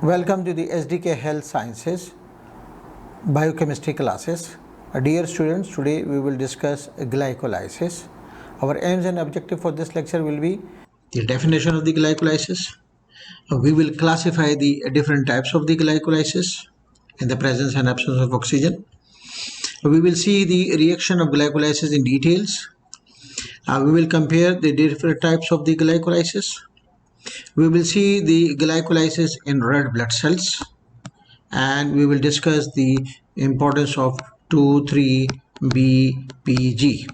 Welcome to the SDK Health Sciences Biochemistry classes. Dear students, today we will discuss glycolysis. Our aims and objective for this lecture will be the definition of the glycolysis. We will classify the different types of the glycolysis in the presence and absence of oxygen. We will see the reaction of glycolysis in details. We will compare the different types of the glycolysis. We will see the glycolysis in red blood cells, and we will discuss the importance of 2,3-BPG.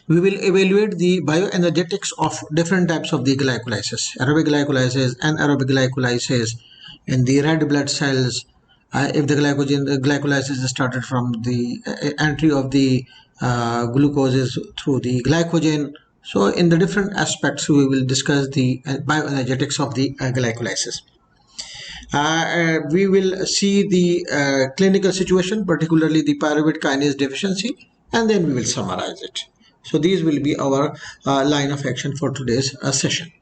We will evaluate the bioenergetics of different types of the glycolysis, aerobic glycolysis, anaerobic glycolysis in the red blood cells. If the glycolysis is started from the entry of the glucose through the glycogen. So in the different aspects, we will discuss the bioenergetics of the glycolysis. We will see the clinical situation, particularly the pyruvate kinase deficiency, and then we will summarize it. So these will be our line of action for today's session.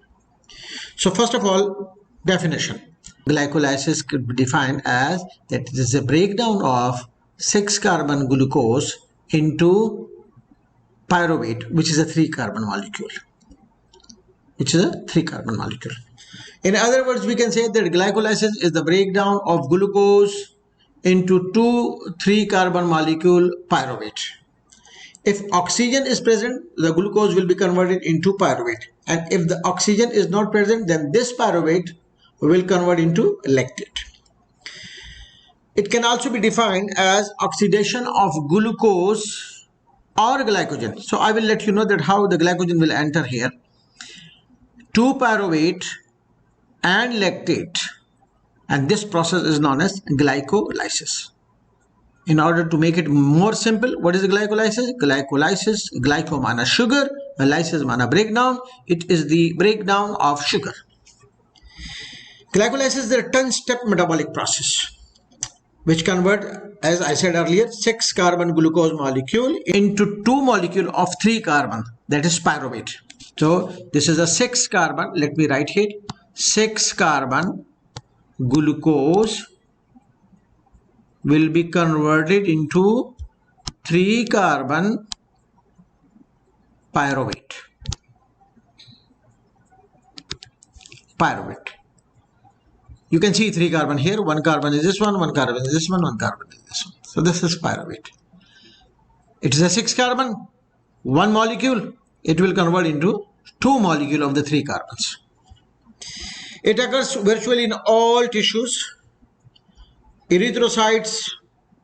So first of all, definition. Glycolysis could be defined as that it is a breakdown of 6-carbon glucose into pyruvate, which is a 3-carbon molecule. In other words, we can say that glycolysis is the breakdown of glucose into 2 3-carbon molecule pyruvate. If oxygen is present, the glucose will be converted into pyruvate, and if the oxygen is not present, then this pyruvate will convert into lactate. It can also be defined as oxidation of glucose or glycogen. So I will let you know that how the glycogen will enter here. 2-pyruvate and lactate, and this process is known as glycolysis. In order to make it more simple, what is the glycolysis? Glycolysis, glyco mana sugar, lysis mana breakdown. It is the breakdown of sugar. Glycolysis is a 10-step metabolic process which convert, as I said earlier, 6-carbon glucose molecule into 2 molecule of 3-carbon, that is pyruvate. So this is a 6-carbon, let me write here, 6-carbon glucose will be converted into 3-carbon pyruvate. You can see 3-carbon here, 1 carbon is this one, 1 carbon is this one, 1 carbon is this one. So this is pyruvate. It is a 6-carbon, 1 molecule. It will convert into 2 molecule of the 3 carbons. It occurs virtually in all tissues. Erythrocytes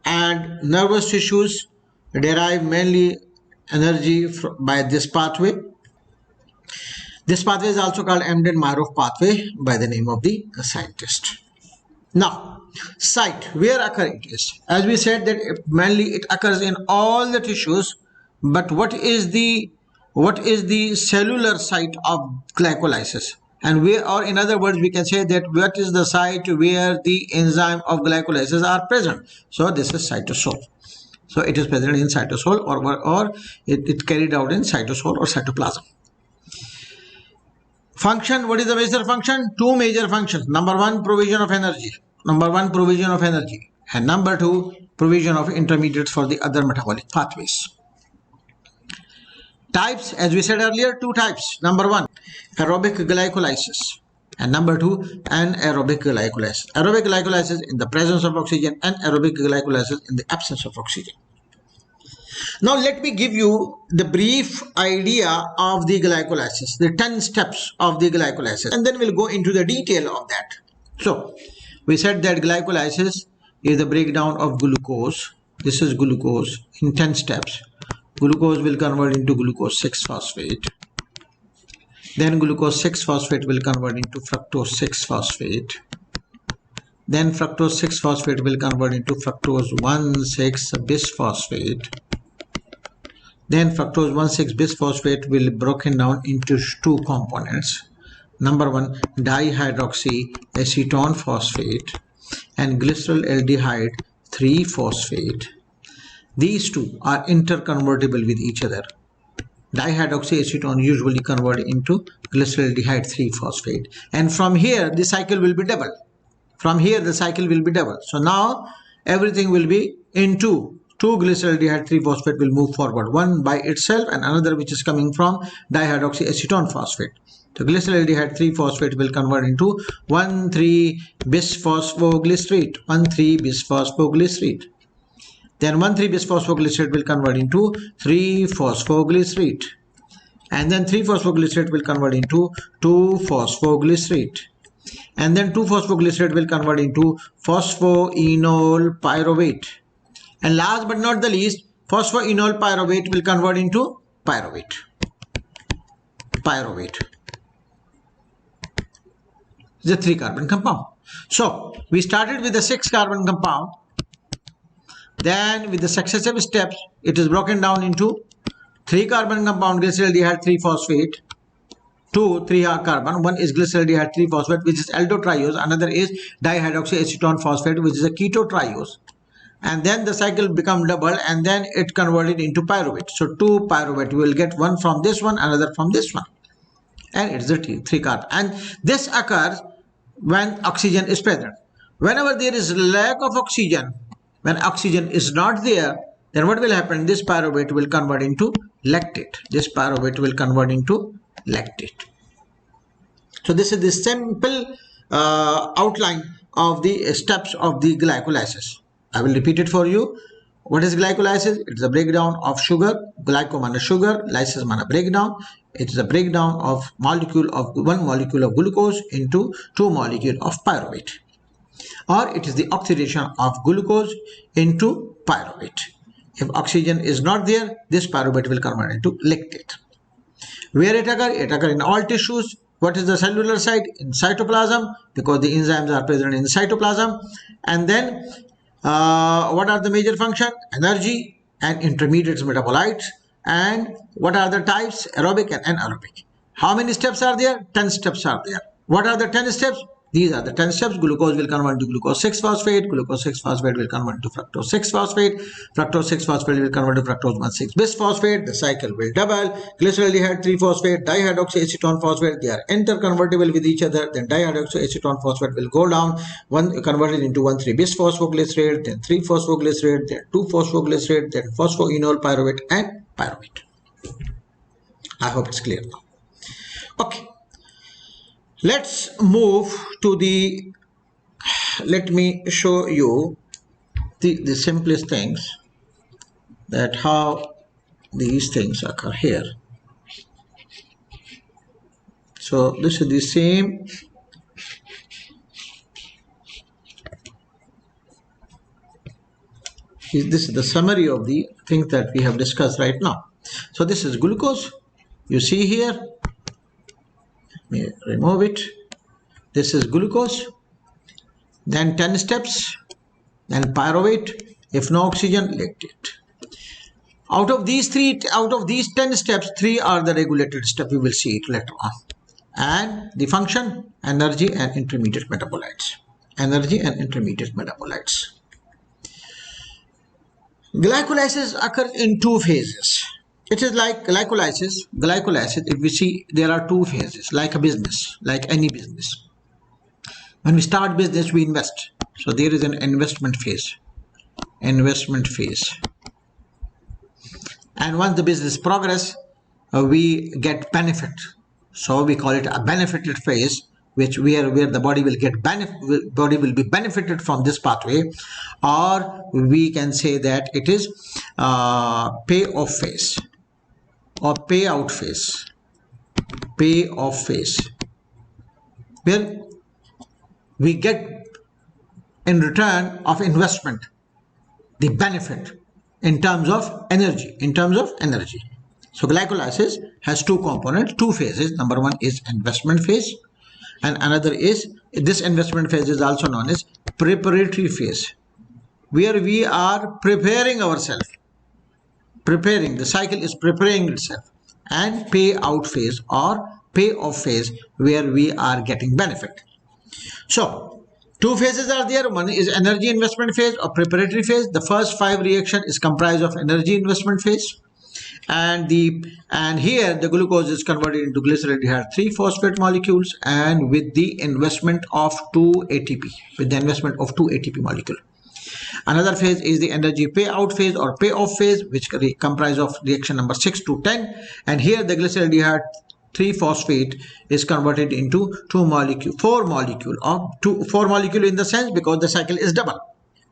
and nervous tissues derive mainly energy by this pathway. This pathway is also called Embden-Meyerhof pathway by the name of the scientist. Now, site, where occur it is. As we said that mainly it occurs in all the tissues, but what is the cellular site of glycolysis? And where, or in other words, we can say that what is the site where the enzyme of glycolysis are present? So this is cytosol. So it is present in cytosol, or it carried out in cytosol or cytoplasm. Function, what is the major function? 2 major functions. Number 1, provision of energy. And number 2, provision of intermediates for the other metabolic pathways. Types, as we said earlier, 2 types. Number 1, aerobic glycolysis, and number 2, anaerobic glycolysis. Aerobic glycolysis in the presence of oxygen, and aerobic glycolysis in the absence of oxygen. Now let me give you the brief idea of the glycolysis, the 10 steps of the glycolysis, and then we'll go into the detail of that. So we said that glycolysis is the breakdown of glucose. This is glucose in 10 steps. Glucose will convert into glucose 6-phosphate. Then glucose 6-phosphate will convert into fructose 6-phosphate. Then fructose 6-phosphate will convert into fructose 1,6-bisphosphate. Then fructose 1,6-bisphosphate will be broken down into 2 components. Number 1, dihydroxyacetone phosphate, and glycerol aldehyde 3-phosphate. These two are interconvertible with each other. Dihydroxyacetone usually convert into glyceraldehyde 3-phosphate, and from here the cycle will be double. From here the cycle will be double. So now everything will be into 2-glyceraldehyde 3-phosphate will move forward, one by itself and another which is coming from dihydroxyacetone phosphate. So glyceraldehyde 3-phosphate will convert into 1,3-bisphosphoglycerate, 1,3-bisphosphoglycerate. Then 1,3-bisphosphoglycerate will convert into 3-phosphoglycerate, and then 3-phosphoglycerate will convert into 2-phosphoglycerate, and then 2-phosphoglycerate will convert into phosphoenol pyruvate, and last but not the least, phosphoenol pyruvate will convert into pyruvate. It's a 3-carbon compound. So we started with a 6-carbon compound. Then with the successive steps, it is broken down into 3-carbon compound glyceraldehyde 3-phosphate, 3-carbon. One is glyceraldehyde 3-phosphate, which is aldotriose. Another is dihydroxyacetone phosphate, which is a ketotriose. And then the cycle become double, and then it converted into pyruvate. So 2 pyruvate, you will get one from this one, another from this one, and it's a 3-carbon. And this occurs when oxygen is present. Whenever there is lack of oxygen, when oxygen is not there, then what will happen? This pyruvate will convert into lactate. So this is the simple outline of the steps of the glycolysis. I will repeat it for you. What is glycolysis? It is a breakdown of sugar. Glyco means sugar, lysis means breakdown. It is a breakdown of one molecule of glucose into 2 molecules of pyruvate. Or it is the oxidation of glucose into pyruvate. If oxygen is not there, this pyruvate will convert into lactate. Where it occurs? It occurs in all tissues. What is the cellular site? In cytoplasm, because the enzymes are present in cytoplasm. And then what are the major function? Energy and intermediate metabolites. And what are the types? Aerobic and anaerobic. How many steps are there? 10 steps are there. What are the 10 steps? These are the 10 steps. Glucose will convert to glucose 6-phosphate. Glucose 6-phosphate will convert to fructose 6-phosphate. Fructose 6-phosphate will convert to fructose 1,6-bisphosphate. The cycle will double. Glyceraldehyde 3-phosphate, dihydroxyacetone phosphate, they are interconvertible with each other. Then dihydroxyacetone phosphate will go down, converted into 1,3-bisphosphoglycerate, then 3-phosphoglycerate, then 2-phosphoglycerate, then phosphoenol pyruvate and pyruvate. I hope it's clear now. Okay. Let's move to let me show you the simplest things, that how these things occur here. So this is the same. This is the summary of the things that we have discussed right now. So this is glucose. You see here. Let me remove it. This is glucose. Then 10 steps. Then pyruvate. If no oxygen, lactate. Out of these 10 steps, 3 are the regulated steps. We will see it later on. And the function, energy and intermediate metabolites. Glycolysis occurs in 2 phases. It is like glycolysis, if we see, there are 2 phases, like a business, like any business. When we start business, we invest. So there is an investment phase. And once the business progress, we get benefit. So we call it a benefited phase, where the body will be benefited from this pathway, or we can say that it is payoff phase. Or payout phase, where we get in return of investment the benefit in terms of energy. So glycolysis has 2 components, 2 phases. Number 1 is investment phase, and another is, this investment phase is also known as preparatory phase, where we are preparing ourselves. The cycle is preparing itself. And payout phase or payoff phase, where we are getting benefit. So Two phases are there. One is energy investment phase or preparatory phase. The first 5 reaction is comprised of energy investment phase. And here the glucose is converted into glyceraldehyde 3-phosphate molecules and with the investment of 2 ATP. With the investment of 2 ATP molecule. Another phase is the energy payout phase or payoff phase, which comprise of reaction number 6 to 10. And here the glyceraldehyde 3-phosphate is converted into 4 molecule in the sense because the cycle is double.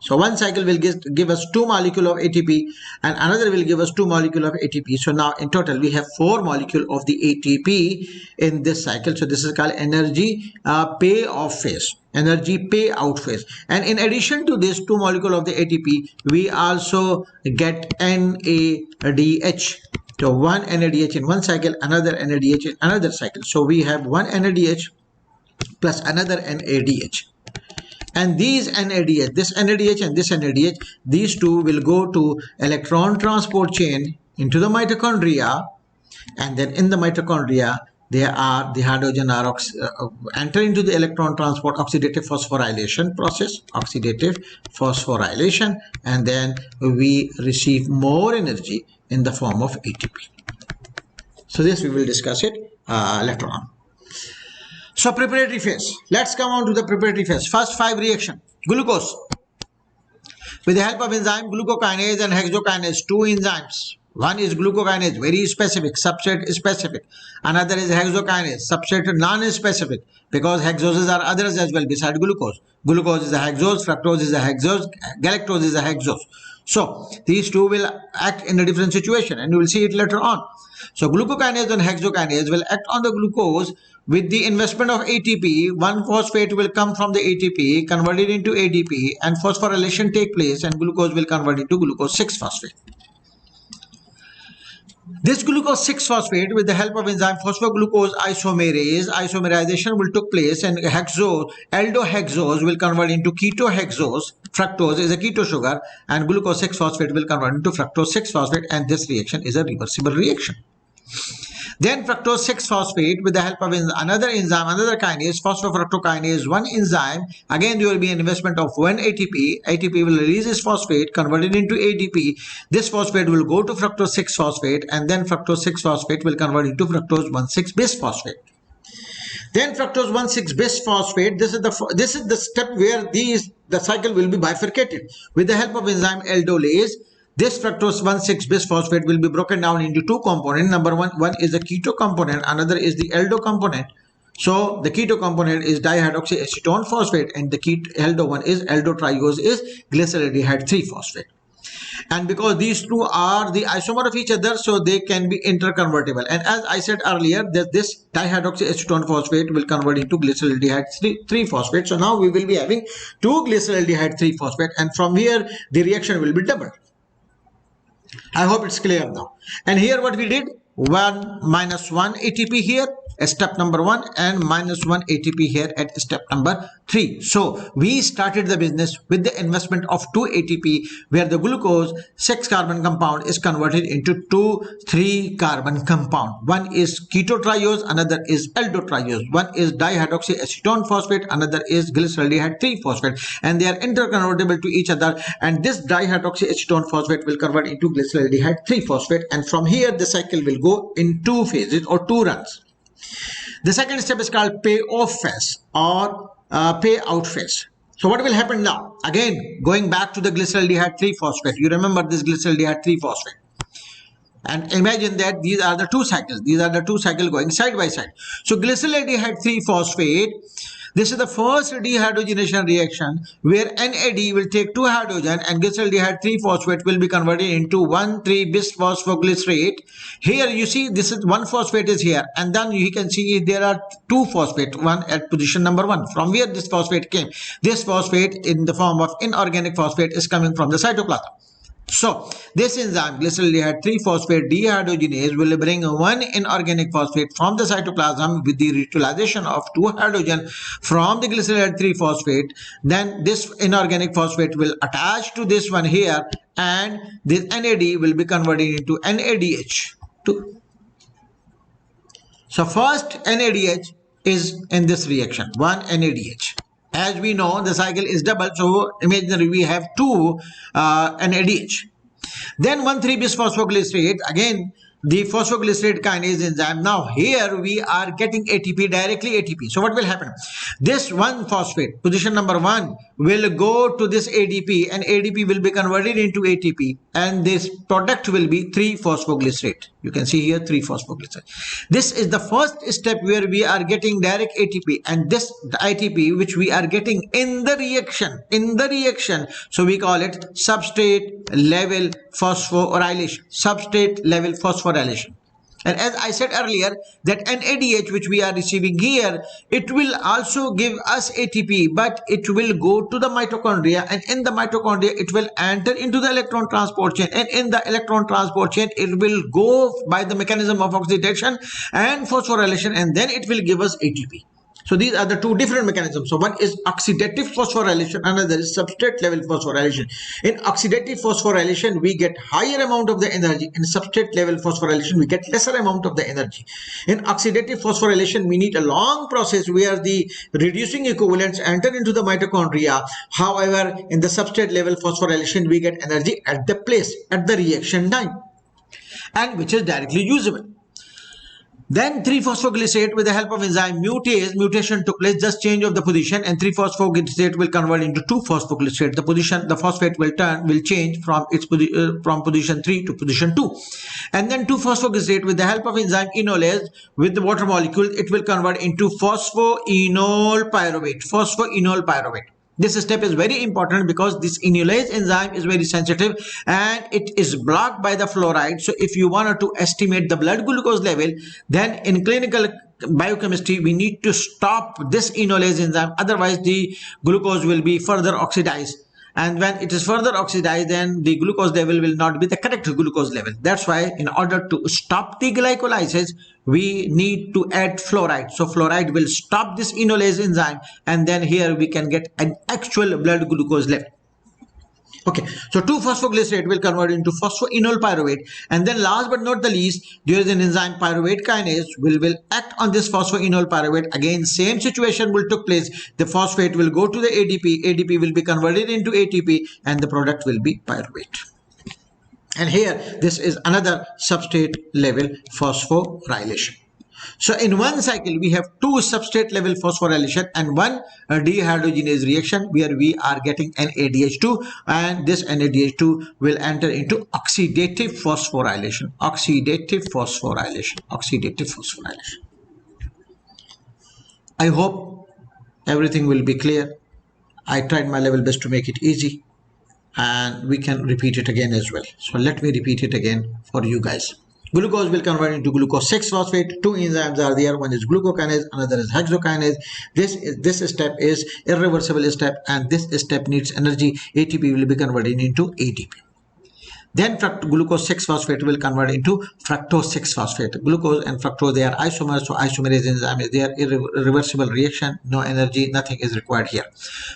So one cycle will give us 2 molecule of ATP and another will give us 2 molecule of ATP. So now in total we have 4 molecule of the ATP in this cycle. So this is called energy payoff phase, energy payout phase. And in addition to this 2 molecule of the ATP, we also get NADH. So one NADH in one cycle, another NADH in another cycle. So we have one NADH plus another NADH. And these NADH, this NADH and this NADH, these two will go to electron transport chain into the mitochondria, and then in the mitochondria, the hydrogen are enter into the electron transport oxidative phosphorylation process, and then we receive more energy in the form of ATP. So this we will discuss it later on. So preparatory phase. Let's come on to the preparatory phase. First 5 reaction. Glucose. With the help of enzyme glucokinase and hexokinase, 2 enzymes. One is glucokinase, very specific, substrate specific. Another is hexokinase, substrate non-specific, because hexoses are others as well beside glucose. Glucose is a hexose, fructose is a hexose, galactose is a hexose. So these two will act in a different situation and you will see it later on. So glucokinase and hexokinase will act on the glucose with the investment of ATP. 1-phosphate will come from the ATP, converted into ADP, and phosphorylation take place and glucose will convert into glucose 6-phosphate. This glucose 6-phosphate with the help of enzyme phosphoglucose isomerization will take place and aldohexose will convert into ketohexose. Fructose is a keto sugar and glucose 6-phosphate will convert into fructose 6-phosphate, and this reaction is a reversible reaction. Then fructose 6-phosphate with the help of another enzyme, another kinase, phosphofructokinase 1 enzyme. Again, there will be an investment of 1 ATP. ATP will release this phosphate, converted into ADP. This phosphate will go to fructose 6-phosphate, and then fructose 6-phosphate will convert into fructose 1,6-bisphosphate. Then fructose 1,6-bisphosphate. This is the step where the cycle will be bifurcated with the help of enzyme aldolase. This fructose 1,6-bisphosphate will be broken down into 2 components. Number one is the keto component, another is the aldo component. So the keto component is dihydroxyacetone phosphate and the aldo one is aldotriose is glyceraldehyde 3-phosphate. And because these two are the isomer of each other, so they can be interconvertible. And as I said earlier, that this dihydroxyacetone phosphate will convert into glyceraldehyde 3-phosphate. So now we will be having 2 glyceraldehyde 3-phosphate, and from here the reaction will be doubled. I hope it's clear now. And here what we did, 1 minus 1 ATP here at step number 1 and minus 1 ATP here at step number 3. So we started the business with the investment of 2 ATP where the glucose 6-carbon compound is converted into 2,3-carbon compound. One is ketotriose, another is aldotriose. One is dihydroxyacetone phosphate, another is glyceraldehyde 3-phosphate, and they are interconvertible to each other, and this dihydroxyacetone phosphate will convert into glyceraldehyde 3-phosphate, and from here the cycle will go in 2 phases or 2 runs. The second step is called payoff phase or payout phase. So what will happen now? Again, going back to the glyceraldehyde 3-phosphate. You remember this glyceraldehyde 3-phosphate. And imagine that these are the 2 cycles. These are the 2 cycles going side by side. So glyceraldehyde 3-phosphate, this is the first dehydrogenation reaction where NAD will take 2 hydrogen and glyceraldehyde 3-phosphate will be converted into 1,3-bisphosphoglycerate. Here you see this is 1 phosphate is here, and then you can see there are 2 phosphate, one at position number 1. From where this phosphate came? This phosphate in the form of inorganic phosphate is coming from the cytoplasm. So this enzyme glyceraldehyde 3-phosphate dehydrogenase will bring 1 inorganic phosphate from the cytoplasm with the utilization of 2 hydrogen from the glyceraldehyde 3-phosphate. Then this inorganic phosphate will attach to this one here, and this NAD will be converted into NADH. So first NADH is in this reaction, 1 NADH. As we know, the cycle is double, so imaginary we have two NADH. Then 1,3-bis-phosphoglycerate, again the phosphoglycerate kinase enzyme. Now here we are getting ATP, directly ATP. So what will happen? This 1-phosphate, position number 1, will go to this ADP, and ADP will be converted into ATP, and this product will be 3-phosphoglycerate. You can see here 3-phosphoglycerate. This is the first step where we are getting direct ATP, and this the ATP which we are getting in the reaction, so we call it substrate level phosphorylation. Substrate level phosphorylation. And as I said earlier, that NADH which we are receiving here, it will also give us ATP, but it will go to the mitochondria, and in the mitochondria it will enter into the electron transport chain, and in the electron transport chain it will go by the mechanism of oxidation and phosphorylation, and then it will give us ATP. So these are the two different mechanisms. So one is oxidative phosphorylation, another is substrate level phosphorylation. In oxidative phosphorylation, we get higher amount of the energy. In substrate level phosphorylation, we get lesser amount of the energy. In oxidative phosphorylation, we need a long process where the reducing equivalents enter into the mitochondria. However, in the substrate level phosphorylation, we get energy at the place, at the reaction time, and which is directly usable. Then 3-phosphoglycerate, with the help of enzyme mutase, mutation took place, just change of the position, and 3-phosphoglycerate will convert into 2-phosphoglycerate. The phosphate will change from its from position 3 to position 2. And then 2-phosphoglycerate, with the help of enzyme enolase, with the water molecule, it will convert into phosphoenol pyruvate. This step is very important because this enolase enzyme is very sensitive and it is blocked by the fluoride. So if you wanted to estimate the blood glucose level, then in clinical biochemistry we need to stop this enolase enzyme, otherwise the glucose will be further oxidized. And when it is further oxidized, then the glucose level will not be the correct glucose level. That's why in order to stop the glycolysis, we need to add fluoride. So fluoride will stop this enolase enzyme, and then here we can get an actual blood glucose level. Okay, so 2-phosphoglycerate will convert into phosphoenol pyruvate, and then last but not the least, there is an enzyme pyruvate kinase will act on this phosphoenol pyruvate. Again, same situation will take place. The phosphate will go to the ADP, ADP will be converted into ATP, and the product will be pyruvate. And here, this is another substrate level phosphorylation. So in one cycle, we have 2 substrate level phosphorylation and 1 dehydrogenase reaction where we are getting NADH2, and this NADH2 will enter into oxidative phosphorylation. I hope everything will be clear. I tried my level best to make it easy, and we can repeat it again as well. So let me repeat it again for you guys. Glucose will convert into glucose 6-phosphate. 2 enzymes are there. One is glucokinase, another is hexokinase. This step is irreversible step, and this step needs energy. ATP will be converted into ADP. Then glucose 6-phosphate will convert into fructose 6-phosphate. Glucose and fructose, they are isomers, so isomerase enzyme is there. Irreversible reaction, no energy, nothing is required here.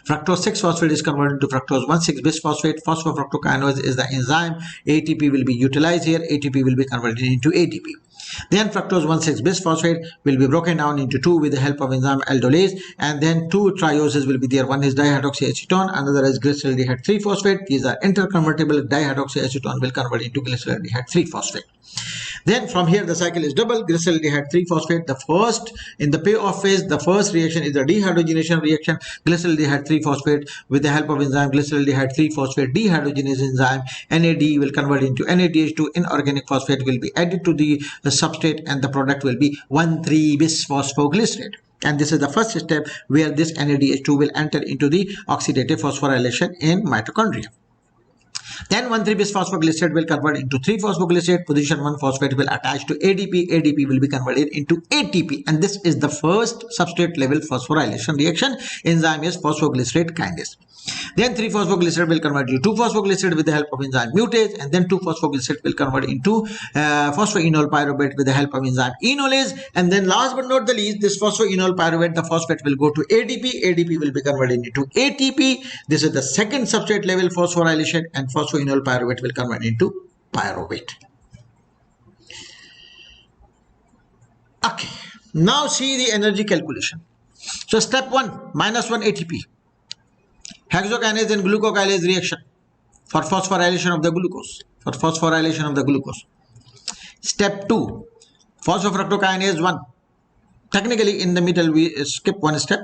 Fructose 6-phosphate is converted into fructose 1,6-bis-phosphate. Phosphofructokinase is the enzyme. ATP will be utilized here. ATP will be converted into ADP. Then fructose 1,6-bis-phosphate will be broken down into 2 with the help of enzyme aldolase, and then 2 trioses will be there. One is dihydroxyacetone, another is glyceraldehyde 3-phosphate. These are interconvertible. Dihydroxyacetone will convert into glyceraldehyde 3-phosphate. Then from here the cycle is double. Glyceraldehyde 3-phosphate, the first in the payoff phase, the first reaction is the dehydrogenation reaction. Glyceraldehyde 3-phosphate with the help of enzyme glyceraldehyde 3-phosphate dehydrogenase enzyme, NAD will convert into NADH2. Inorganic phosphate will be added to the substrate, and the product will be 1,3-bis-phosphoglycerate. And this is the first step where this NADH2 will enter into the oxidative phosphorylation in mitochondria. Then 1,3-bis-phosphoglycerate will convert into 3-phosphoglycerate. Position 1 phosphate will attach to ADP. ADP will be converted into ATP, and this is the first substrate level phosphorylation reaction. Enzyme is phosphoglycerate kinase. Then 3-phosphoglycerate will convert to 2-phosphoglycerate with the help of enzyme mutase, and then 2-phosphoglycerate will convert into phosphoenol pyruvate with the help of enzyme enolase. And then last but not the least, this phosphoenol pyruvate, the phosphate will go to ADP. ADP will be converted into ATP. This is the second substrate level phosphorylation, and phosphoenol pyruvate will convert into pyruvate. Okay, now see the energy calculation. So step 1, -1 ATP. Hexokinase and glucokinase reaction for phosphorylation of the glucose. Step 2, phosphofructokinase 1. Technically, in the middle, we skip one step.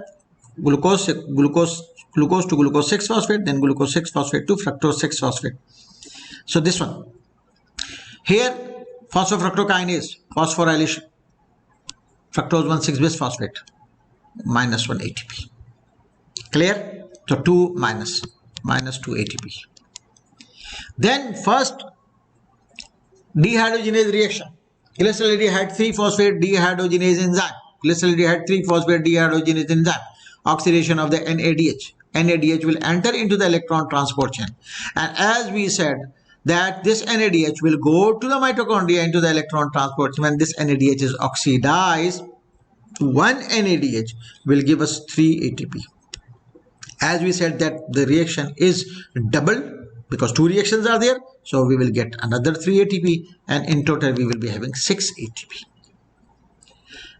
Glucose to glucose 6-phosphate, then glucose 6-phosphate to fructose 6-phosphate. So this one. Here, phosphofructokinase, phosphorylation. Fructose 1,6-bisphosphate, -1 ATP. Clear? So 2 minus 2 ATP. Then first, dehydrogenase reaction. Glycolytic 3-phosphate dehydrogenase enzyme. Glycolytic 3-phosphate dehydrogenase enzyme. Oxidation of the NADH. NADH will enter into the electron transport chain. And as we said, that this NADH will go to the mitochondria into the electron transport. When this NADH is oxidized, one NADH will give us 3 ATP. As we said that the reaction is double because 2 reactions are there. So we will get another 3 ATP and in total we will be having 6 ATP.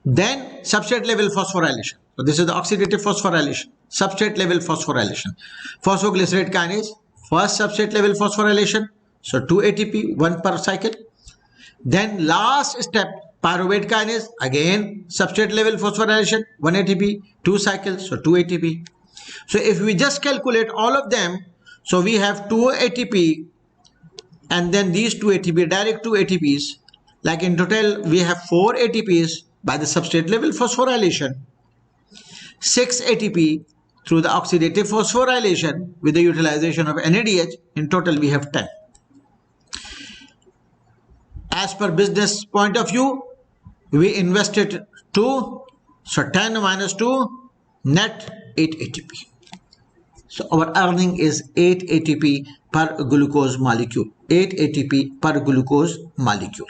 Then substrate level phosphorylation. So this is the oxidative phosphorylation. Substrate level phosphorylation. Phosphoglycerate kinase, first substrate level phosphorylation. So 2 ATP, 1 per cycle. Then last step, pyruvate kinase, again substrate level phosphorylation, 1 ATP, 2 cycles, so 2 ATP. So if we just calculate all of them, so we have 2 ATP and then these 2 ATP, direct 2 ATPs, like in total we have 4 ATPs by the substrate level phosphorylation, 6 ATP through the oxidative phosphorylation with the utilization of NADH. In total we have 10. As per business point of view, we invested 2, so 10 minus 2, net 8 ATP. So our earning is 8 ATP per glucose molecule. 8 ATP per glucose molecule.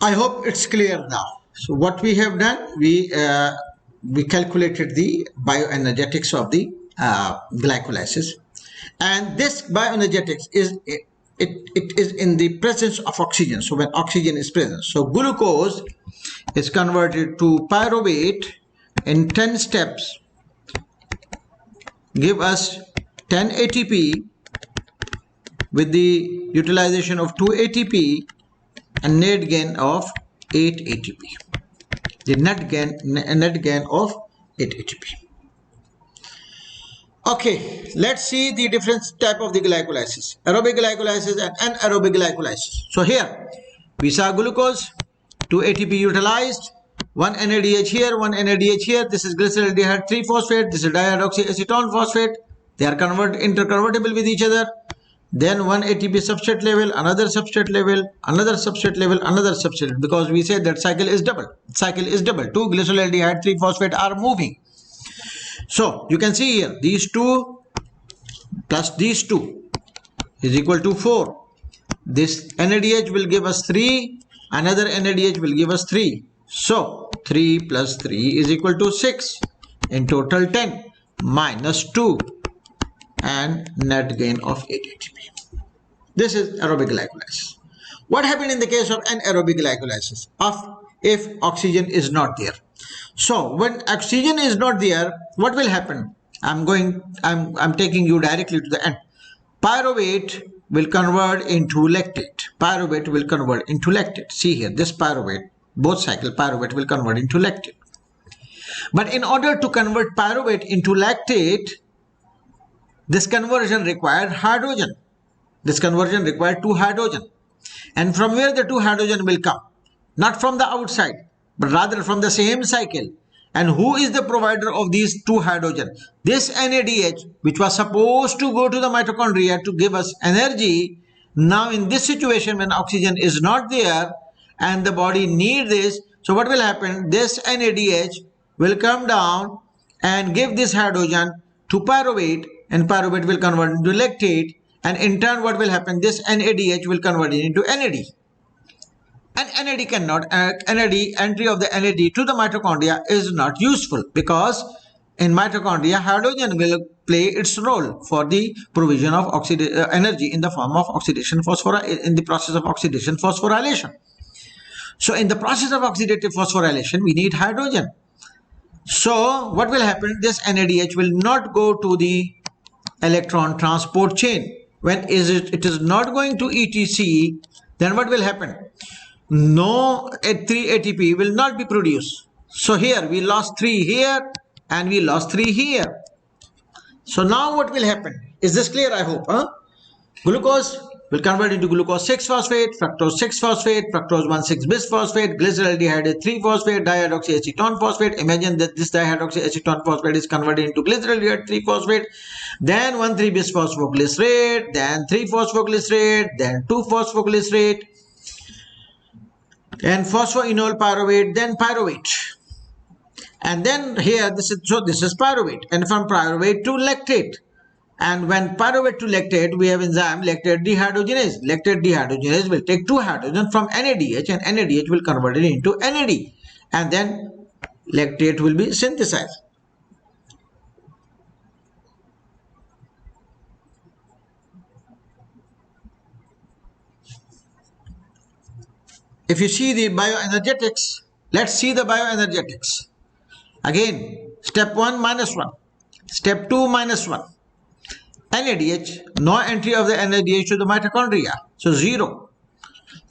I hope it's clear now. So what we have done, we calculated the bioenergetics of the glycolysis, and this bioenergetics is it is in the presence of oxygen. So when oxygen is present, so glucose is converted to pyruvate in 10 steps, give us 10 ATP with the utilization of 2 ATP and net gain of 8 ATP. The net gain of 8 ATP. Okay, let's see the different type of the glycolysis. Aerobic glycolysis and anaerobic glycolysis. So here we saw glucose, 2 ATP utilized, 1 NADH here, 1 NADH here. This is glyceraldehyde 3-phosphate. This is diadeoxyacetone phosphate. They are interconvertible with each other. Then 1 ATP substrate level, another substrate level, another substrate level, another substrate, because we said that cycle is double. 2 glyceraldehyde 3-phosphate are moving. So you can see here these 2 plus these 2 is equal to 4. This NADH will give us 3, another NADH will give us 3. So 3 plus 3 is equal to 6. In total 10 minus 2 and net gain of 8 ATP. This is aerobic glycolysis. What happened in the case of anaerobic glycolysis? If oxygen is not there. So when oxygen is not there, what will happen? I'm taking you directly to the end. Pyruvate will convert into lactate. Pyruvate will convert into lactate. See here, this pyruvate, both cycle pyruvate will convert into lactate. But in order to convert pyruvate into lactate, this conversion required hydrogen. This conversion required 2 hydrogen. And from where the 2 hydrogen will come? Not from the outside, but rather from the same cycle. And who is the provider of these two hydrogen? This NADH, which was supposed to go to the mitochondria to give us energy, now in this situation when oxygen is not there and the body needs this, so what will happen? This NADH will come down and give this hydrogen to pyruvate, and pyruvate will convert into lactate, and in turn what will happen? This NADH will convert it into NAD. And NAD cannot, entry of the NAD to the mitochondria is not useful, because in mitochondria hydrogen will play its role for the provision of energy in the form of oxidation in the process of oxidation phosphorylation. So in the process of oxidative phosphorylation we need hydrogen. So what will happen? This NADH will not go to the electron transport chain. When it is not going to ETC, then what will happen? No 3 ATP will not be produced. So here we lost 3 here and we lost 3 here. So now what will happen? Is this clear? I hope. Glucose will convert into glucose 6-phosphate, fructose 6-phosphate, fructose 1,6-bisphosphate, glyceraldehyde 3-phosphate, dihydroxyacetone phosphate. Imagine that this dihydroxyacetone phosphate is converted into glyceraldehyde 3-phosphate, then 1,3-bisphosphoglycerate, then 3-phosphoglycerate, then 2-phosphoglycerate, and phosphoenol pyruvate, then pyruvate. And then here this is pyruvate, and from pyruvate to lactate. And when pyruvate to lactate, we have enzyme lactate dehydrogenase. Lactate dehydrogenase will take 2 hydrogen from NADH, and NADH will convert it into NAD, and then lactate will be synthesized. If you see the bioenergetics, let's see the bioenergetics. Again, step 1 -1, step 2 -1. NADH, no entry of the NADH to the mitochondria, so 0.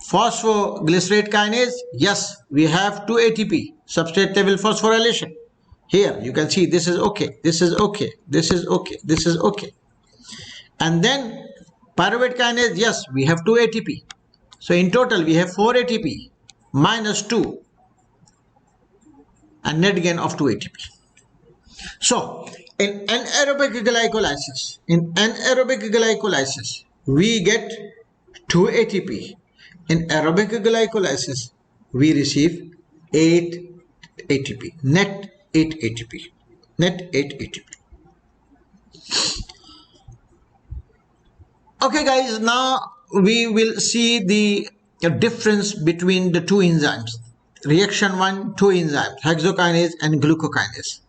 Phosphoglycerate kinase, yes, we have 2 ATP, substrate level phosphorylation. Here you can see this is okay, this is okay, this is okay, this is okay. And then pyruvate kinase, yes, we have 2 ATP. So in total we have 4 ATP minus 2 and net gain of 2 ATP. So in anaerobic glycolysis, we get 2 ATP. In aerobic glycolysis, we receive 8 ATP, net 8 ATP, net 8 ATP. Okay guys, now we will see the difference between the two enzymes. Reaction 1, 2 enzymes, hexokinase and glucokinase.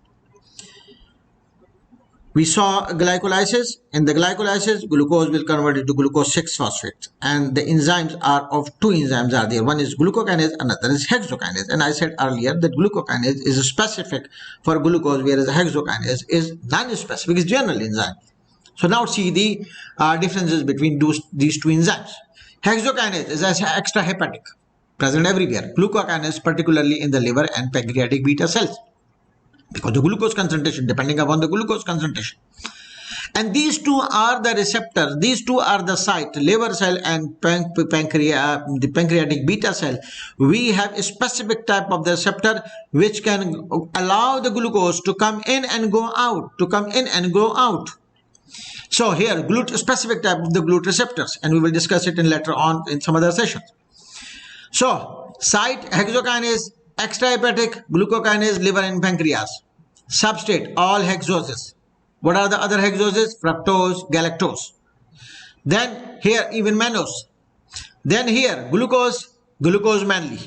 We saw glycolysis. In the glycolysis, glucose will convert into glucose 6-phosphate, and the enzymes are of 2 enzymes are there. One is glucokinase, another is hexokinase. And I said earlier that glucokinase is specific for glucose, whereas hexokinase is non-specific, is general enzyme. So now see the differences between these 2 enzymes. Hexokinase is extrahepatic, present everywhere. Glucokinase particularly in the liver and pancreatic beta cells, because the glucose concentration, depending upon the glucose concentration. And these 2 are the receptors, these 2 are the site, liver cell and the pancreatic beta cell. We have a specific type of the receptor which can allow the glucose to come in and go out, to come in and go out. So here, specific type of the GLUT receptors, and we will discuss it in later on in some other sessions. So site, hexokinase, extrahepatic, glucokinase, liver and pancreas. Substrate, all hexoses. What are the other hexoses? Fructose, galactose. Then here even mannose. Then here glucose mainly.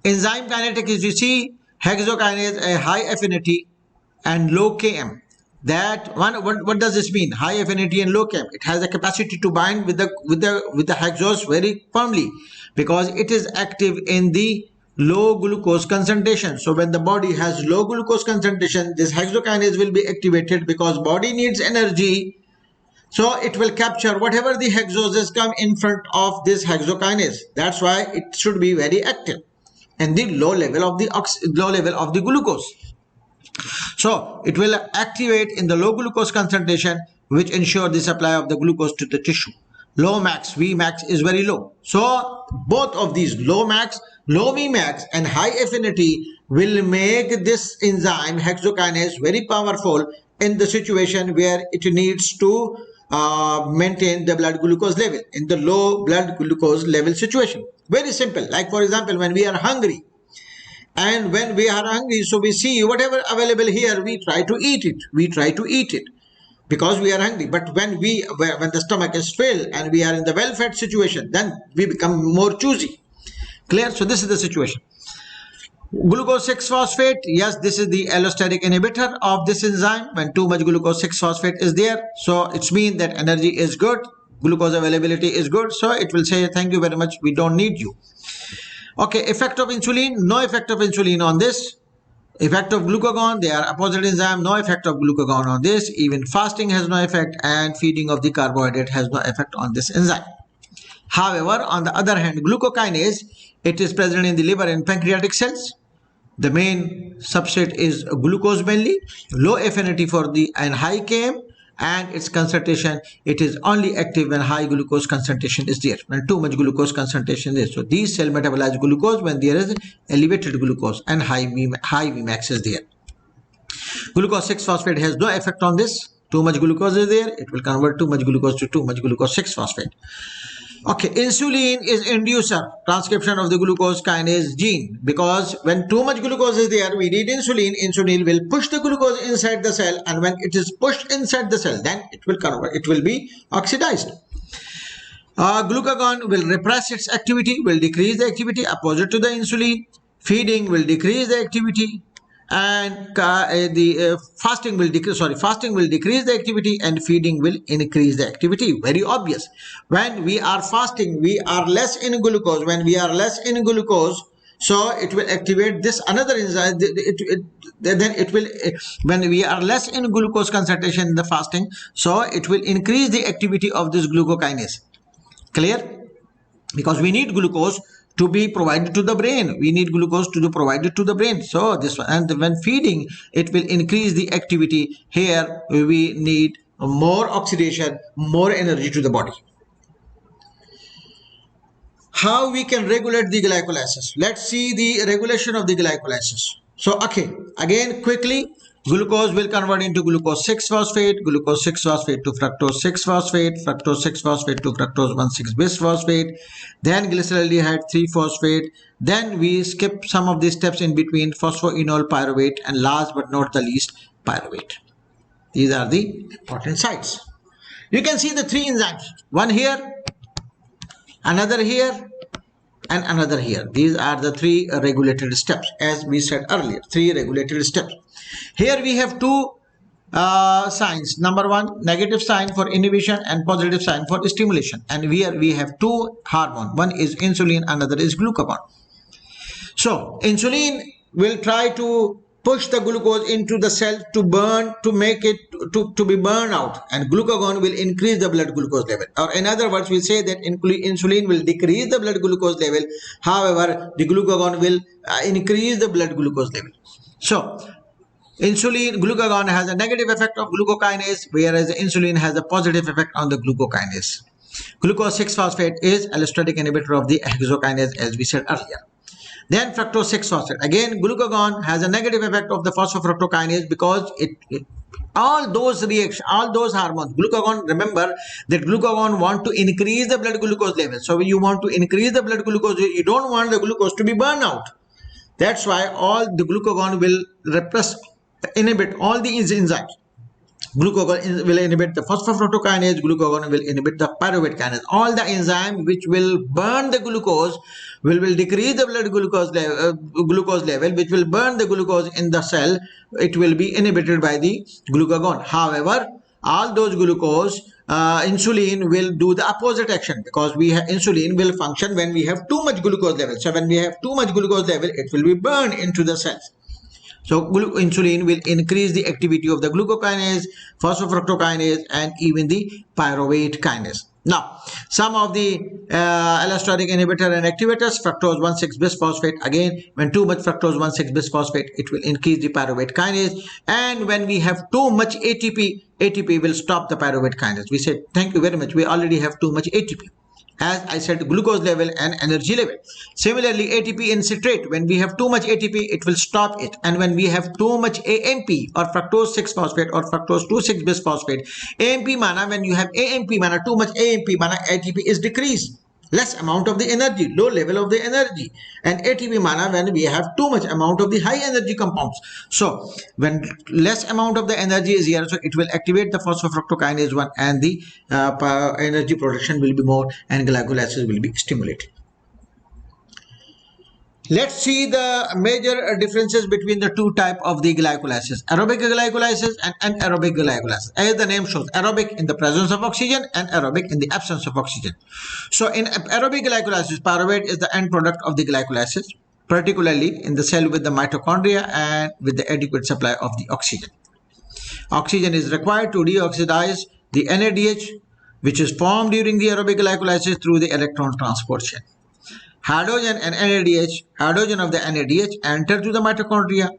Enzyme kinetics, is you see hexokinase a high affinity and low Km. That one, what does this mean? High affinity and low Km. It has a capacity to bind with the hexose very firmly, because it is active in the low glucose concentration. So when the body has low glucose concentration, this hexokinase will be activated, because body needs energy. So it will capture whatever the hexoses come in front of this hexokinase. That's why it should be very active in the low level of the glucose. So it will activate in the low glucose concentration, which ensure the supply of the glucose to the tissue. Low max, Vmax is very low. So both of these low Vmax and high affinity will make this enzyme hexokinase very powerful in the situation where it needs to maintain the blood glucose level in the low blood glucose level situation. Very simple. Like for example, when we are hungry, and when we are hungry, so we see whatever available here, we try to eat it because we are hungry. But when the stomach is filled and we are in the well-fed situation, then we become more choosy. Clear? So this is the situation. Glucose 6-phosphate, yes, this is the allostatic inhibitor of this enzyme. When too much glucose 6-phosphate is there, so it's mean that energy is good, glucose availability is good, so it will say thank you very much, we don't need you. Okay, effect of insulin, no effect of insulin on this. Effect of glucagon, they are opposite enzyme, no effect of glucagon on this. Even fasting has no effect, and feeding of the carbohydrate has no effect on this enzyme. However, on the other hand, glucokinase, it is present in the liver and pancreatic cells. The main substrate is glucose mainly, low affinity for the and high Km, and its concentration, it is only active when high glucose concentration is there, when too much glucose concentration is. So these cell metabolize glucose when there is elevated glucose and high Vmax is there. Glucose 6-phosphate has no effect on this. Too much glucose is there, it will convert too much glucose to too much glucose 6-phosphate. Okay, insulin is inducer transcription of the glucose kinase gene, because when too much glucose is there, we need insulin. Insulin will push the glucose inside the cell, and when it is pushed inside the cell, then it will convert, it will be oxidized. Glucagon will repress its activity, will decrease the activity opposite to the insulin. Feeding will decrease the activity, and fasting will decrease the activity, and feeding will increase the activity. Very obvious. When we are fasting, we are less in glucose. When we are less in glucose, so it will activate this another enzyme. Then it will, when we are less in glucose concentration in the fasting, so it will increase the activity of this glucokinase. Clear? Because we need glucose to be provided to the brain. We need glucose to be provided to the brain. So this one, and when feeding, it will increase the activity. Here we need more oxidation, more energy to the body. How we can regulate the glycolysis? Let's see the regulation of the glycolysis. So okay, again quickly, glucose will convert into glucose 6-phosphate, glucose 6-phosphate to fructose 6-phosphate, fructose 6-phosphate to fructose 1,6-bisphosphate, then glyceraldehyde 3-phosphate. Then we skip some of these steps in between, phosphoenol pyruvate, and last but not the least, pyruvate. These are the important sites. You can see the three enzymes, one here, another here, and another here. These are the three regulated steps, as we said earlier, three regulated steps. Here we have two signs. Number one, negative sign for inhibition and positive sign for stimulation. And here we have two hormones. One is insulin, another is glucagon. So insulin will try to push the glucose into the cell to burn, to make it to be burned out, and glucagon will increase the blood glucose level. Or in other words, we say that insulin will decrease the blood glucose level. However, the glucagon will increase the blood glucose level. So glucagon has a negative effect of glucokinase, whereas insulin has a positive effect on the glucokinase. Glucose 6-phosphate is allostatic inhibitor of the hexokinase, as we said earlier. Then fructose 6-phosphate. Again, glucagon has a negative effect of the phosphofructokinase, because all those reactions, all those hormones, glucagon, remember that glucagon want to increase the blood glucose level. So when you want to increase the blood glucose, you don't want the glucose to be burned out. That's why all the glucagon will inhibit all the enzymes. Glucagon will inhibit the phosphofructokinase, glucagon will inhibit the pyruvate kinase. All the enzymes which will burn the glucose will decrease the blood glucose level, which will burn the glucose in the cell. It will be inhibited by the glucagon. However, all those glucose, insulin will do the opposite action, because insulin will function when we have too much glucose level. So when we have too much glucose level, it will be burned into the cells. So insulin will increase the activity of the glucokinase, phosphofructokinase, and even the pyruvate kinase. Now, some of the allostatic inhibitor and activators, fructose 1,6-bisphosphate. Again, when too much fructose 1,6-bisphosphate, it will increase the pyruvate kinase. And when we have too much ATP will stop the pyruvate kinase. We said, thank you very much, we already have too much ATP. as I said, glucose level and energy level. Similarly, ATP in citrate, when we have too much ATP, it will stop it. And when we have too much AMP or fructose 6-phosphate or fructose 2,6-bisphosphate, AMP mana, when you have AMP mana, too much AMP mana, ATP is decreased. Less amount of the energy, low level of the energy, and ATP mana when we have too much amount of the high energy compounds. So when less amount of the energy is here, so it will activate the phosphofructokinase 1 and the energy production will be more and glycolysis will be stimulated. Let's see the major differences between the two types of the glycolysis, aerobic glycolysis and anaerobic glycolysis. As the name shows, aerobic in the presence of oxygen and aerobic in the absence of oxygen. So in aerobic glycolysis, pyruvate is the end product of the glycolysis, particularly in the cell with the mitochondria and with the adequate supply of the oxygen. Oxygen is required to deoxidize the NADH, which is formed during the aerobic glycolysis through the electron transport chain. Hydrogen and NADH, hydrogen of the NADH enter to the mitochondria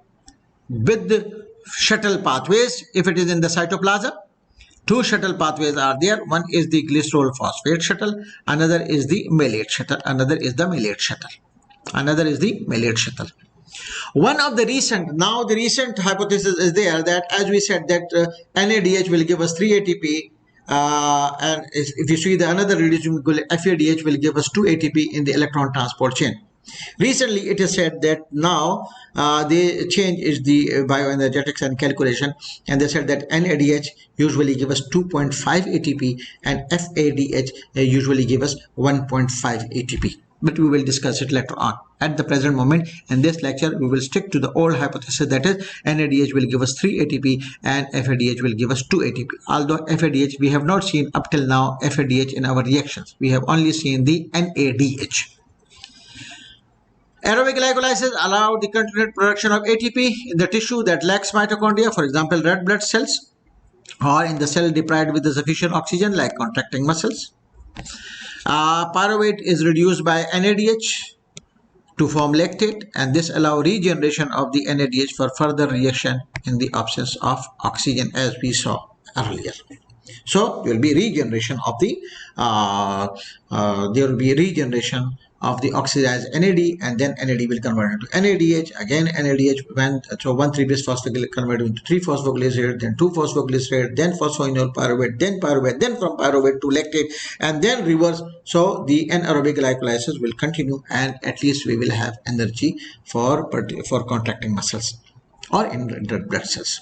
with the shuttle pathways. If it is in the cytoplasm, two shuttle pathways are there. One is the glycerol phosphate shuttle, another is the malate shuttle, another is the malate shuttle. One of the recent hypothesis is there that, as we said, that NADH will give us 3 ATP. And if you see the another reducing FADH will give us 2 ATP in the electron transport chain. Recently, it is said that now the change is the bioenergetics and calculation, and they said that NADH usually give us 2.5 ATP and FADH usually give us 1.5 ATP. But we will discuss it later on. At the present moment, in this lecture, we will stick to the old hypothesis, that is NADH will give us 3 ATP and FADH will give us 2 ATP. Although FADH, we have not seen up till now FADH in our reactions. We have only seen the NADH. Aerobic glycolysis allows the continued production of ATP in the tissue that lacks mitochondria, for example, red blood cells, or in the cell deprived with the sufficient oxygen, like contracting muscles. Pyruvate is reduced by NADH to form lactate, and this allows regeneration of the NADH for further reaction in the absence of oxygen, as we saw earlier. So there will be regeneration of the oxidized NAD, and then NAD will convert into NADH. Again, NADH so 1,3-bisphosphate will convert into 3-phosphoglycerate, then 2-phosphoglycerate, then phosphoenol pyruvate, then from pyruvate to lactate, and then reverse. So the anaerobic glycolysis will continue, and at least we will have energy for contracting muscles or in red blood cells.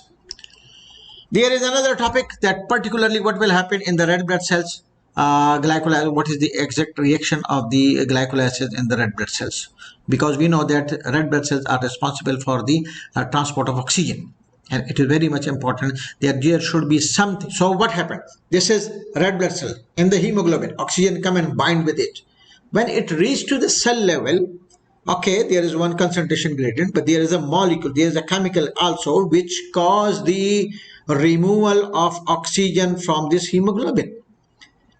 There is another topic, that particularly what will happen in the red blood cells. Glycolysis, what is the exact reaction of the glycolysis in the red blood cells, because we know that red blood cells are responsible for the transport of oxygen, and it is very much important that there should be something. So what happened? This is red blood cell. In the hemoglobin, oxygen come and bind with it. When it reaches to the cell level, okay, there is one concentration gradient, but there is a molecule, there is a chemical also which cause the removal of oxygen from this hemoglobin,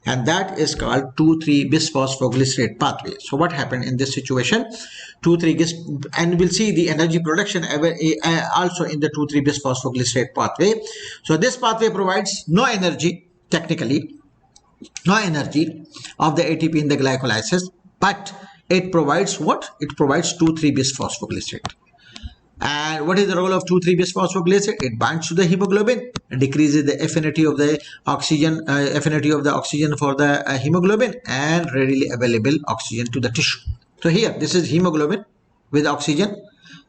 and that is called 2,3-bisphosphoglycerate pathway. So what happened in this situation? 2,3, and we'll see the energy production also in the 2,3-bisphosphoglycerate pathway. So this pathway provides no energy, technically no energy of the ATP in the glycolysis, but it provides what? It provides 2,3-bisphosphoglycerate. And what is the role of 2,3-bisphosphoglycerate? It binds to the hemoglobin, decreases the affinity of the oxygen, for the hemoglobin, and readily available oxygen to the tissue. So here, this is hemoglobin with oxygen.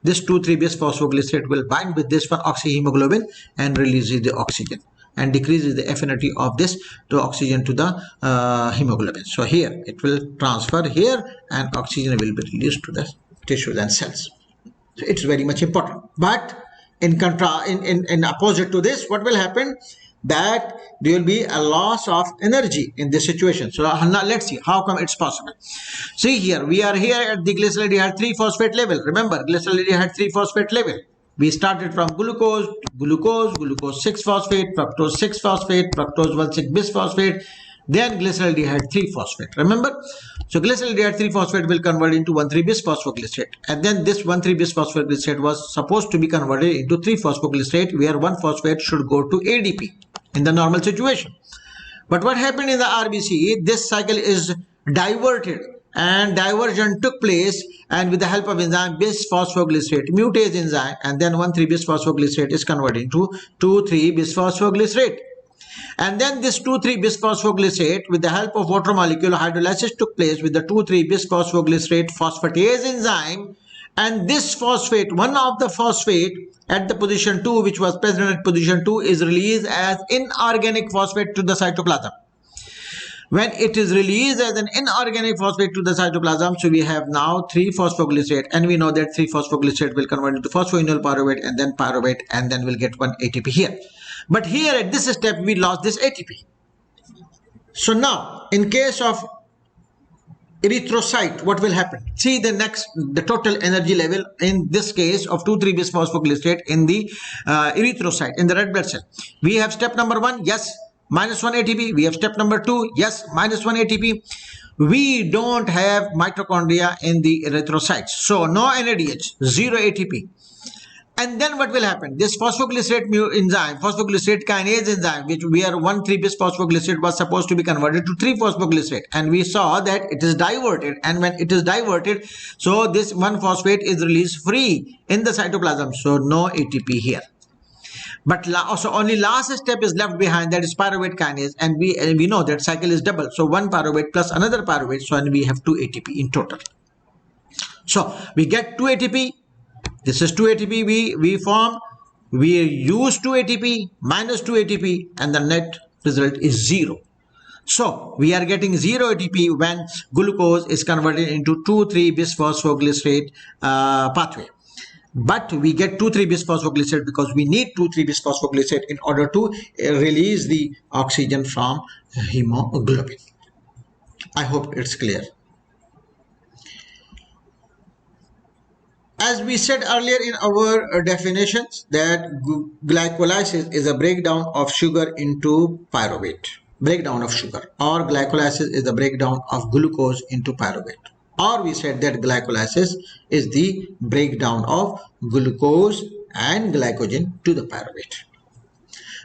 This 2,3-bisphosphoglycerate will bind with this one oxyhemoglobin and releases the oxygen and decreases the affinity of this to oxygen to the hemoglobin. So here, it will transfer here, and oxygen will be released to the tissues and cells. So it's very much important. But in contrast, in opposite to this, what will happen? That there will be a loss of energy in this situation. So now let's see how come it's possible. See here, we are here at the glyceraldehyde 3-phosphate level. Remember, glyceraldehyde 3-phosphate level. We started from glucose 6-phosphate, fructose 6-phosphate, fructose 1,6-bisphosphate, then glyceraldehyde 3-phosphate. Remember? So glyceraldehyde 3-phosphate will convert into 1,3-bisphosphoglycerate, and then this 1,3-bisphosphoglycerate was supposed to be converted into 3-phosphoglycerate, where 1 phosphate should go to ADP in the normal situation. But what happened in the RBC? This cycle is diverted, and diversion took place, and with the help of enzyme bis-phosphoglycerate mutase enzyme, and then 1,3-bisphosphoglycerate is converted into 2,3-bisphosphoglycerate. And then this 2,3-bisphosphoglycerate, with the help of water molecule, hydrolysis took place with the 2,3-bisphosphoglycerate phosphatase enzyme, and this phosphate, one of the phosphate at the position 2, which was present at position 2, is released as inorganic phosphate to the cytoplasm. When it is released as an inorganic phosphate to the cytoplasm, so we have now 3-phosphoglycerate, and we know that 3-phosphoglycerate will convert into phosphoenol pyruvate and then pyruvate, and then we'll get 1 ATP here. But here at this step we lost this ATP. So now in case of erythrocyte, what will happen? See the total energy level in this case of 2,3-bisphosphoglycerate in the erythrocyte, in the red blood cell. We have step number 1, yes, -1 ATP. We have step number 2, yes, -1 ATP. We don't have mitochondria in the erythrocytes, so no NADH, 0 ATP. And then what will happen? This phosphoglycerate enzyme, phosphoglycerate kinase enzyme, which we are 1,3-bisphosphoglycerate was supposed to be converted to 3-phosphoglycerate, and we saw that it is diverted, and when it is diverted, so this 1-phosphate is released free in the cytoplasm, so no ATP here. But also only last step is left behind, that is pyruvate kinase, and we know that cycle is double, so 1 pyruvate plus another pyruvate, so and we have 2 ATP in total. So we get 2 ATP. This is 2 ATP we form. We use 2 ATP minus 2 ATP, and the net result is 0. So we are getting 0 ATP when glucose is converted into 2,3-bisphosphoglycerate pathway. But we get 2,3-bisphosphoglycerate because we need 2,3-bisphosphoglycerate in order to release the oxygen from hemoglobin. I hope it's clear. As we said earlier in our definitions, that glycolysis is a breakdown of sugar into pyruvate, breakdown of sugar, or glycolysis is the breakdown of glucose into pyruvate, or we said that glycolysis is the breakdown of glucose and glycogen to the pyruvate.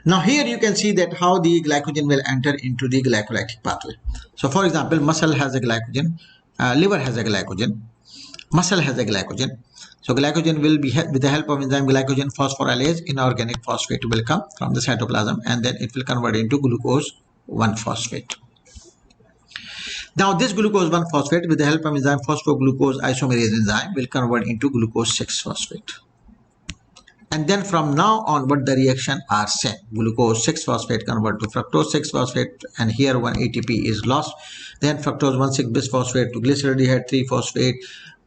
Now here you can see that how the glycogen will enter into the glycolytic pathway. So for example, muscle has a glycogen, liver has a glycogen, muscle has a glycogen. So glycogen will be, with the help of enzyme glycogen phosphorylase, inorganic phosphate will come from the cytoplasm, and then it will convert into glucose 1-phosphate. Now this glucose 1-phosphate with the help of enzyme phosphoglucose isomerase enzyme will convert into glucose 6-phosphate. And then from now onward the reaction are same. Glucose 6-phosphate convert to fructose 6-phosphate, and here 1 ATP is lost. Then fructose 1,6-bisphosphate to glyceraldehyde 3-phosphate,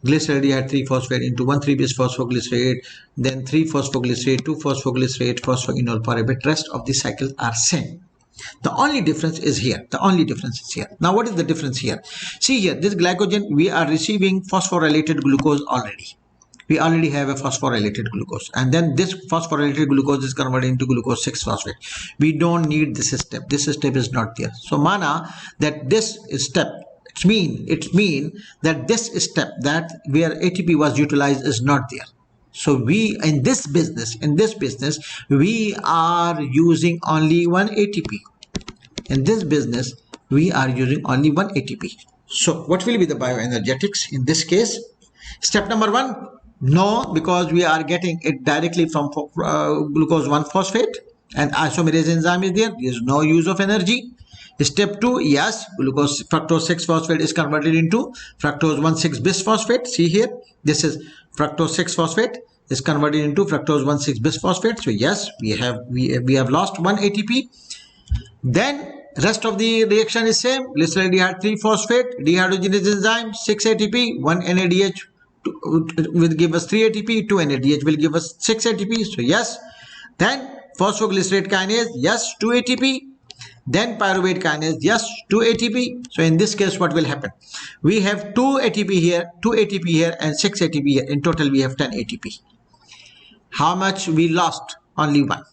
glyceraldehyde 3-phosphate into 1,3-bisphosphoglycerate, then 3-phosphoglycerate, 2-phosphoglycerate, phosphoenol pyruvate. Rest of the cycles are same. The only difference is here. Now what is the difference here? See here, this glycogen, we are receiving phosphorylated glucose already. We already have a phosphorylated glucose, and then this phosphorylated glucose is converted into glucose 6-phosphate. We don't need this step. This step is not there. So mana that this step, it mean that this step that where ATP was utilized is not there. So we in this business we are using only 1 ATP. In this business we are using only 1 ATP. So what will be the bioenergetics in this case? Step number 1, no, because we are getting it directly from glucose 1-phosphate, and isomerase enzyme is there. There is no use of energy. Step 2, yes, glucose fructose 6-phosphate is converted into fructose 1,6-bisphosphate. See here, this is fructose 6-phosphate is converted into fructose 1,6-bisphosphate. So yes, we have lost 1 ATP. Then rest of the reaction is same. Glyceraldehyde 3-phosphate, dehydrogenase enzyme 6 ATP, 1 NADH will give us 3 ATP, 2 NADH will give us 6 ATP. So yes, then phosphoglycerate kinase, yes, 2 ATP. Then pyruvate kinase, yes, 2 ATP. So in this case what will happen? We have 2 ATP here, 2 ATP here, and 6 ATP here. In total we have 10 ATP. How much we lost? Only 1.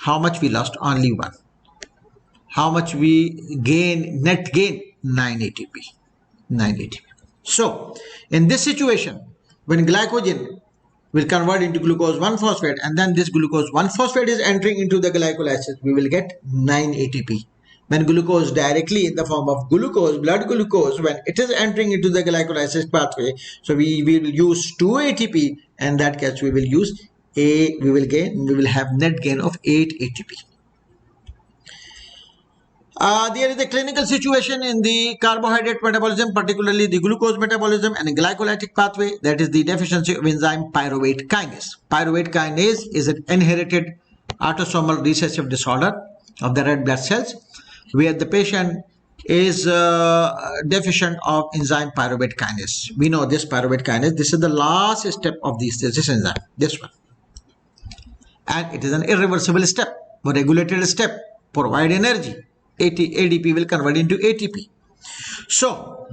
How much we lost? Only 1. How much we gain? Net gain 9 ATP. 9 ATP. So in this situation, when glycogen will convert into glucose 1-phosphate, and then this glucose 1-phosphate is entering into the glycolysis, we will get 9 ATP. when glucose directly in the form of glucose, blood glucose, when it is entering into the glycolysis pathway, so we will use 2 ATP, and that case we will have net gain of 8 ATP. There is a clinical situation in the carbohydrate metabolism, particularly the glucose metabolism and glycolytic pathway, that is the deficiency of enzyme pyruvate kinase. Pyruvate kinase is an inherited autosomal recessive disorder of the red blood cells, where the patient is deficient of enzyme pyruvate kinase. We know this pyruvate kinase, this is the last step of this enzyme, this one. And it is an irreversible step, a regulated step, provide energy. ADP will convert into ATP. So,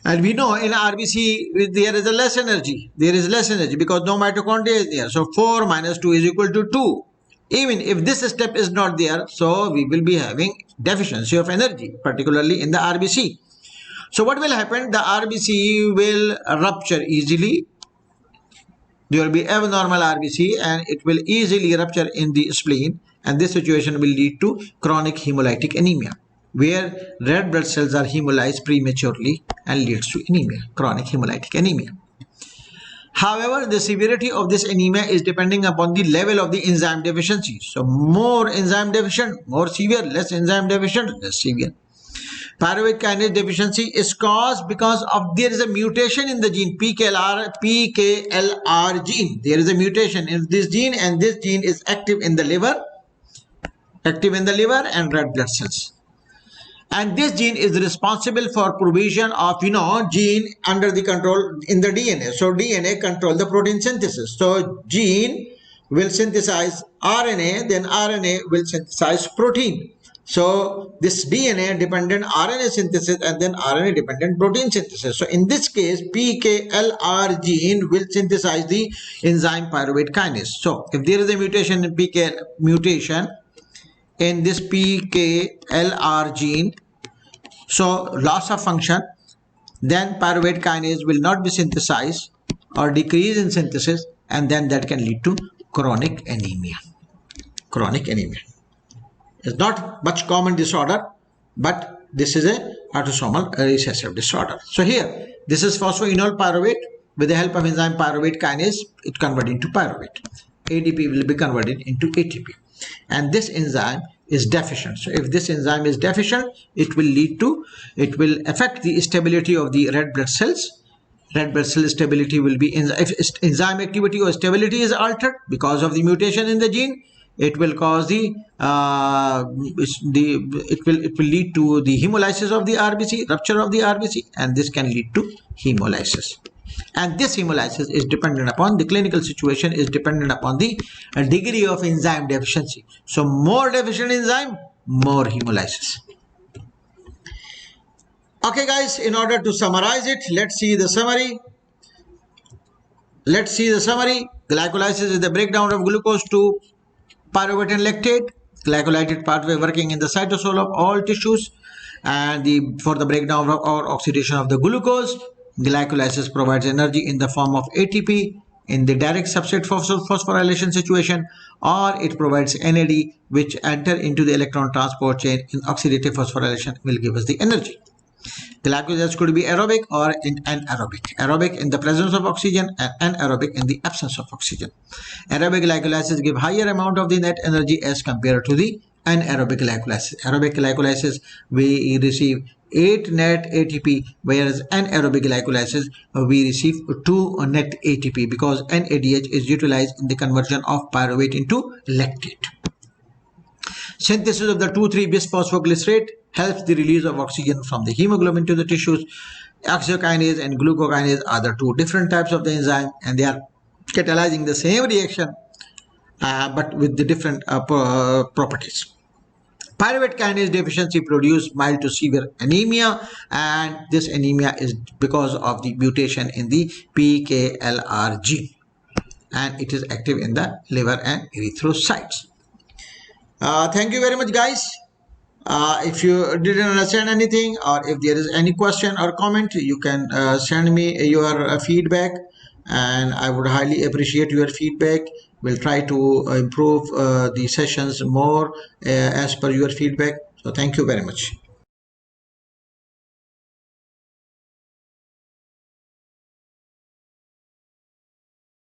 and we know in RBC there is a less energy. There is less energy because no mitochondria is there. So 4 minus 2 is equal to 2. Even if this step is not there, so we will be having deficiency of energy, particularly in the RBC. So what will happen? The RBC will rupture easily. There will be abnormal RBC and it will easily rupture in the spleen, and this situation will lead to chronic hemolytic anemia, where red blood cells are hemolyzed prematurely and leads to anemia, chronic hemolytic anemia. However, the severity of this anemia is depending upon the level of the enzyme deficiency. So more enzyme deficient, more severe; less enzyme deficient, less severe. Pyruvate kinase deficiency is caused because of there is a mutation in the gene PKLR gene. There is a mutation in this gene, and this gene is active in the liver and red blood cells. And this gene is responsible for provision of gene under the control in the DNA. So DNA control the protein synthesis. So gene will synthesize RNA, then RNA will synthesize protein. So this DNA dependent RNA synthesis and then RNA dependent protein synthesis. So in this case, PKLR gene will synthesize the enzyme pyruvate kinase. So if there is a mutation in this PKLR gene, so loss of function, then pyruvate kinase will not be synthesized or decrease in synthesis, and then that can lead to chronic anemia. Chronic anemia. It's not much common disorder, but this is a autosomal recessive disorder. So here, this is phosphoenol pyruvate. With the help of enzyme pyruvate kinase, it converts into pyruvate. ADP will be converted into ATP. And this enzyme is deficient. So if this enzyme is deficient, it will affect the stability of the red blood cells. Red blood cell stability will be, if enzyme activity or stability is altered because of the mutation in the gene, it will cause it will lead to the hemolysis of the RBC, rupture of the RBC, and this can lead to hemolysis. And this hemolysis is dependent upon the clinical situation, is dependent upon the degree of enzyme deficiency. So more deficient enzyme, more hemolysis. Okay guys, in order to summarize it, let's see the summary. Glycolysis is the breakdown of glucose to pyruvate and lactate. Glycolytic pathway working in the cytosol of all tissues, and for the breakdown or oxidation of the glucose. Glycolysis provides energy in the form of ATP in the direct substrate phosphorylation situation, or it provides NAD, which enter into the electron transport chain in oxidative phosphorylation, will give us the energy. Glycolysis could be aerobic or anaerobic. Aerobic in the presence of oxygen and anaerobic in the absence of oxygen. Aerobic glycolysis give higher amount of the net energy as compared to the anaerobic glycolysis. Aerobic glycolysis, we receive 8 net ATP, whereas anaerobic glycolysis we receive 2 net ATP because NADH is utilized in the conversion of pyruvate into lactate. Synthesis of the 2,3-bisphosphoglycerate helps the release of oxygen from the hemoglobin to the tissues. Oxykinase and glucokinase are the 2 different types of the enzyme, and they are catalyzing the same reaction but with the different properties. Pyruvate kinase deficiency produces mild to severe anemia, and this anemia is because of the mutation in the PKLR gene, and it is active in the liver and erythrocytes. Thank you very much guys. If you didn't understand anything, or if there is any question or comment, you can send me your feedback, and I would highly appreciate your feedback. We'll try to improve the sessions more as per your feedback. So thank you very much.